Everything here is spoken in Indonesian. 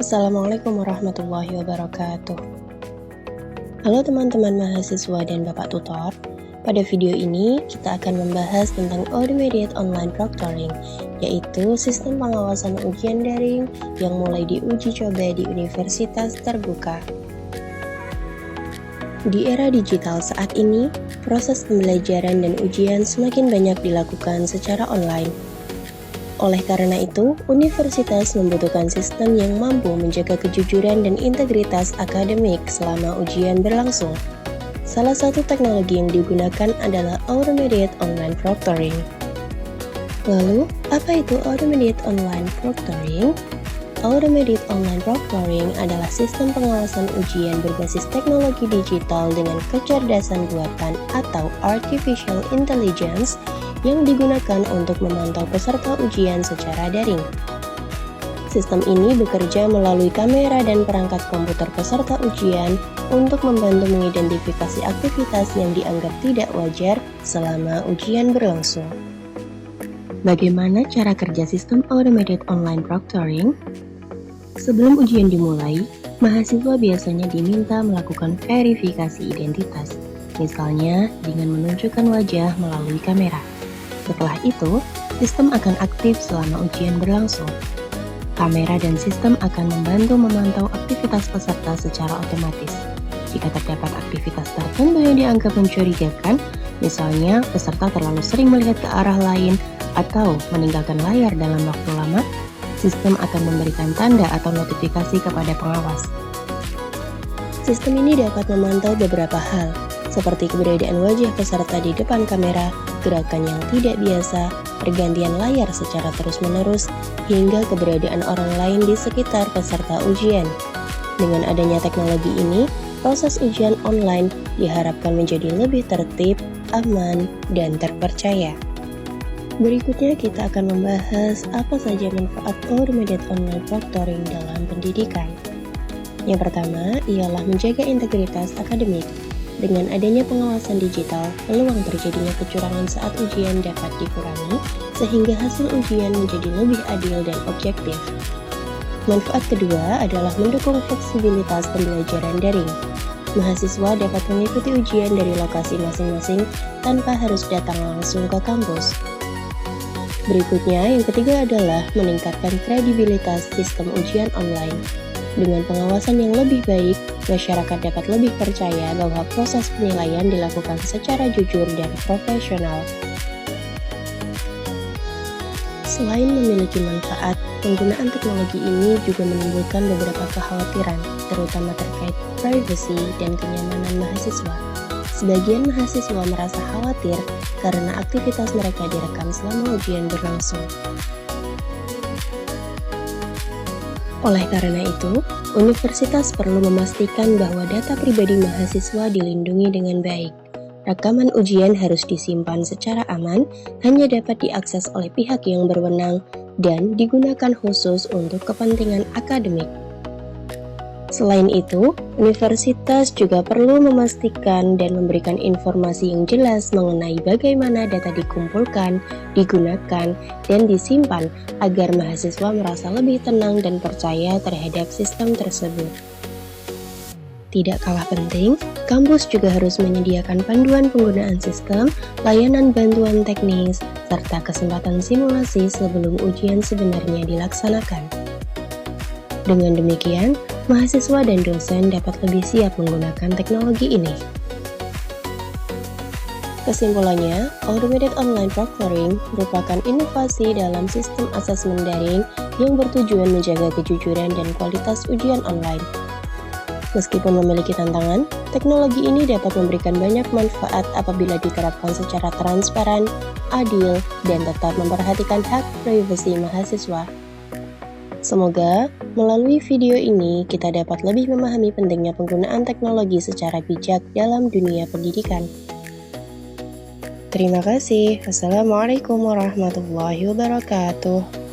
Assalamualaikum warahmatullahi wabarakatuh. Halo teman-teman mahasiswa dan Bapak Tutor. Pada video ini kita akan membahas tentang Automated Online Proctoring, yaitu sistem pengawasan ujian daring yang mulai diuji coba di universitas terbuka. Di era digital saat ini, proses pembelajaran dan ujian semakin banyak dilakukan secara online. Oleh karena itu, universitas membutuhkan sistem yang mampu menjaga kejujuran dan integritas akademik selama ujian berlangsung. Salah satu teknologi yang digunakan adalah Automated Online Proctoring. Lalu, apa itu Automated Online Proctoring? Automated Online Proctoring adalah sistem pengawasan ujian berbasis teknologi digital dengan kecerdasan buatan atau Artificial Intelligence yang digunakan untuk memantau peserta ujian secara daring. Sistem ini bekerja melalui kamera dan perangkat komputer peserta ujian untuk membantu mengidentifikasi aktivitas yang dianggap tidak wajar selama ujian berlangsung. Bagaimana cara kerja sistem Automated Online Proctoring? Sebelum ujian dimulai, mahasiswa biasanya diminta melakukan verifikasi identitas, misalnya dengan menunjukkan wajah melalui kamera. Setelah itu, sistem akan aktif selama ujian berlangsung. Kamera dan sistem akan membantu memantau aktivitas peserta secara otomatis. Jika terdapat aktivitas tertentu yang dianggap mencurigakan, misalnya peserta terlalu sering melihat ke arah lain atau meninggalkan layar dalam waktu lama, sistem akan memberikan tanda atau notifikasi kepada pengawas. Sistem ini dapat memantau beberapa hal, seperti keberadaan wajah peserta di depan kamera, gerakan yang tidak biasa, pergantian layar secara terus-menerus, hingga keberadaan orang lain di sekitar peserta ujian. Dengan adanya teknologi ini, proses ujian online diharapkan menjadi lebih tertib, aman, dan terpercaya. Berikutnya kita akan membahas apa saja manfaat Automated Online Proctoring dalam pendidikan. Yang pertama ialah menjaga integritas akademik. Dengan adanya pengawasan digital, peluang terjadinya kecurangan saat ujian dapat dikurangi, sehingga hasil ujian menjadi lebih adil dan objektif. Manfaat kedua adalah mendukung fleksibilitas pembelajaran daring. Mahasiswa dapat mengikuti ujian dari lokasi masing-masing tanpa harus datang langsung ke kampus. Berikutnya, yang ketiga adalah meningkatkan kredibilitas sistem ujian online. Dengan pengawasan yang lebih baik, masyarakat dapat lebih percaya bahwa proses penilaian dilakukan secara jujur dan profesional. Selain memiliki manfaat, penggunaan teknologi ini juga menimbulkan beberapa kekhawatiran, terutama terkait privasi dan kenyamanan mahasiswa. Sebagian mahasiswa merasa khawatir karena aktivitas mereka direkam selama ujian berlangsung. Oleh karena itu, universitas perlu memastikan bahwa data pribadi mahasiswa dilindungi dengan baik. Rekaman ujian harus disimpan secara aman, hanya dapat diakses oleh pihak yang berwenang, dan digunakan khusus untuk kepentingan akademik. Selain itu, universitas juga perlu memastikan dan memberikan informasi yang jelas mengenai bagaimana data dikumpulkan, digunakan, dan disimpan agar mahasiswa merasa lebih tenang dan percaya terhadap sistem tersebut. Tidak kalah penting, kampus juga harus menyediakan panduan penggunaan sistem, layanan bantuan teknis, serta kesempatan simulasi sebelum ujian sebenarnya dilaksanakan. Dengan demikian, mahasiswa dan dosen dapat lebih siap menggunakan teknologi ini. Kesimpulannya, Automated Online Proctoring merupakan inovasi dalam sistem asesmen daring yang bertujuan menjaga kejujuran dan kualitas ujian online. Meskipun memiliki tantangan, teknologi ini dapat memberikan banyak manfaat apabila diterapkan secara transparan, adil, dan tetap memperhatikan hak privasi mahasiswa. Semoga melalui video ini kita dapat lebih memahami pentingnya penggunaan teknologi secara bijak dalam dunia pendidikan. Terima kasih. Wassalamualaikum warahmatullahi wabarakatuh.